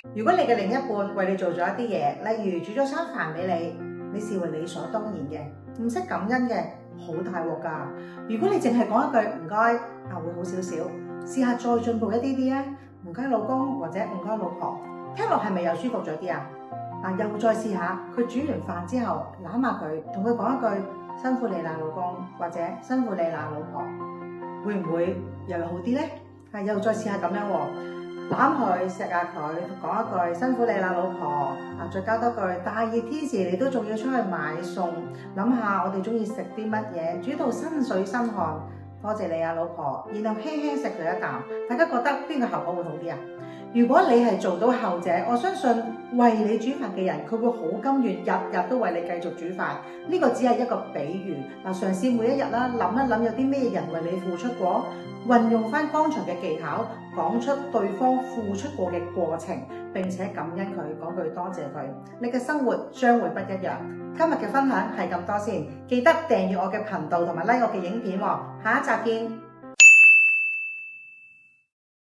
如果你嘅另一半為你做咗一啲嘢，例如煮咗餐飯俾你，你視為理所當然嘅，唔識感恩嘅，好大鑊㗎。如果你淨係講一句唔該，會好少少。試下再進步一啲啲啊，唔該老公或者唔該老婆，聽落係咪又舒服咗啲啊？又再試下，佢煮完飯之後攬下佢，同佢講一句辛苦你啦老公，或者辛苦你啦老婆，會唔會又好啲呢？又再試下咁樣喎，攬佢錫下佢，講一句辛苦你啦老婆，再加多句大熱天時你都仲要出去買餸，諗下我哋中意食啲乜嘢，煮到身水身汗，多謝你啊老婆，然後輕輕食佢一啖，大家覺得邊個效果會好啲啊？如果你係做到後者，我相信為你煮飯嘅人，佢會好甘願日日都為你繼續煮飯。呢個只係一個比喻。嘗試每一日啦，諗一諗有啲咩人為你付出過，運用翻剛才嘅技巧，講出對方付出過嘅過程，並且感恩佢，講句多謝佢，你嘅生活將會不一樣。今日嘅分享係咁多先，記得訂閱我嘅頻道同埋 like 我嘅影片喎，下一集見。